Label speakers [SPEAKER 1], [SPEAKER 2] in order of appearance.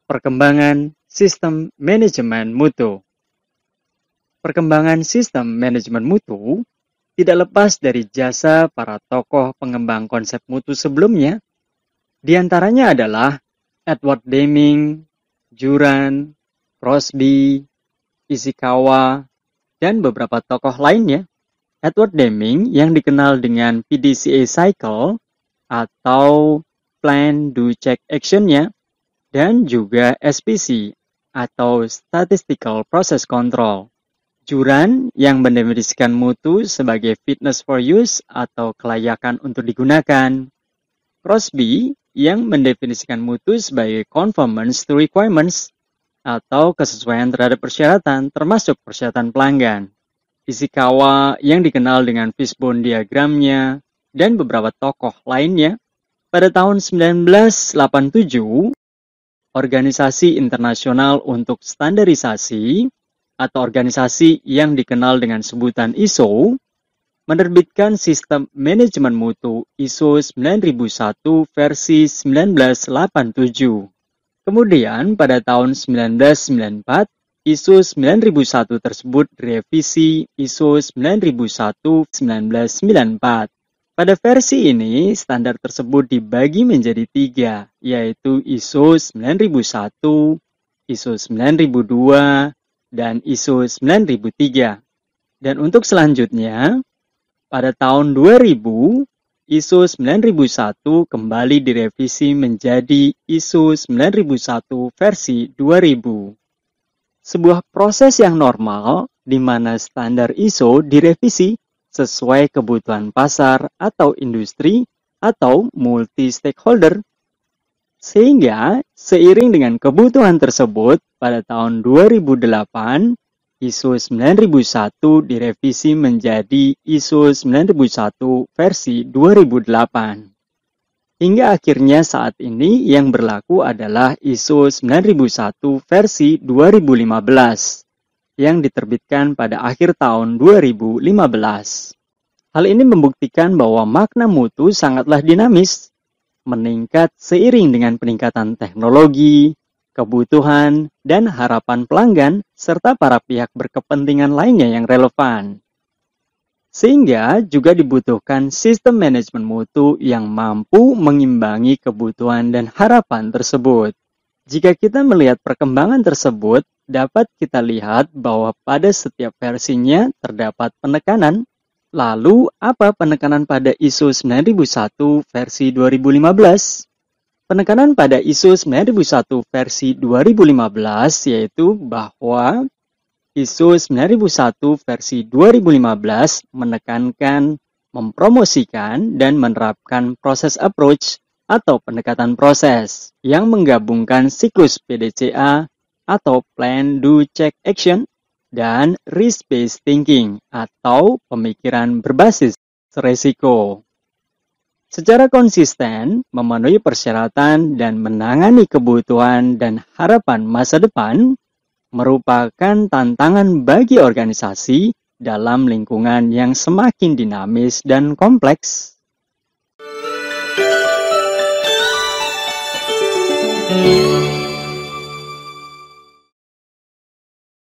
[SPEAKER 1] Perkembangan sistem manajemen mutu. Perkembangan sistem manajemen mutu tidak lepas dari jasa para tokoh pengembang konsep mutu sebelumnya. Di antaranya adalah Edward Deming, Juran, Crosby, Ishikawa, dan beberapa tokoh lainnya. Edward Deming yang dikenal dengan PDCA Cycle atau Plan Do Check Action-nya, dan juga SPC atau Statistical Process Control. Juran yang mendefinisikan mutu sebagai fitness for use atau kelayakan untuk digunakan. Crosby yang mendefinisikan mutu sebagai conformance to requirements atau kesesuaian terhadap persyaratan termasuk persyaratan pelanggan. Ishikawa yang dikenal dengan fishbone diagramnya dan beberapa tokoh lainnya. Pada tahun 1987, Organisasi Internasional untuk Standarisasi atau organisasi yang dikenal dengan sebutan ISO menerbitkan sistem manajemen mutu ISO 9001 versi 1987. Kemudian pada tahun 1994, ISO 9001 tersebut direvisi ISO 9001 1994. Pada versi ini, standar tersebut dibagi menjadi 3, yaitu ISO 9001, ISO 9002, dan ISO 9003. Dan untuk selanjutnya, pada tahun 2000, ISO 9001 kembali direvisi menjadi ISO 9001 versi 2000. Sebuah proses yang normal di mana standar ISO direvisi sesuai kebutuhan pasar atau industri atau multi-stakeholder. Sehingga, seiring dengan kebutuhan tersebut, pada tahun 2008, ISO 9001 direvisi menjadi ISO 9001 versi 2008. Hingga akhirnya saat ini yang berlaku adalah ISO 9001 versi 2015. Yang diterbitkan pada akhir tahun 2015. Hal ini membuktikan bahwa makna mutu sangatlah dinamis, meningkat seiring dengan peningkatan teknologi, kebutuhan, dan harapan pelanggan, serta para pihak berkepentingan lainnya yang relevan. Sehingga juga dibutuhkan sistem manajemen mutu yang mampu mengimbangi kebutuhan dan harapan tersebut. Jika kita melihat perkembangan tersebut, dapat kita lihat bahwa pada setiap versinya terdapat penekanan. Lalu, apa penekanan pada ISO 9001 versi 2015? Penekanan pada ISO 9001 versi 2015 yaitu bahwa ISO 9001 versi 2015 menekankan, mempromosikan, dan menerapkan proses approach atau pendekatan proses yang menggabungkan siklus PDCA atau Plan Do Check Action dan Risk-Based Thinking atau pemikiran berbasis resiko. Secara konsisten, memenuhi persyaratan dan menangani kebutuhan dan harapan masa depan merupakan tantangan bagi organisasi dalam lingkungan yang semakin dinamis dan kompleks.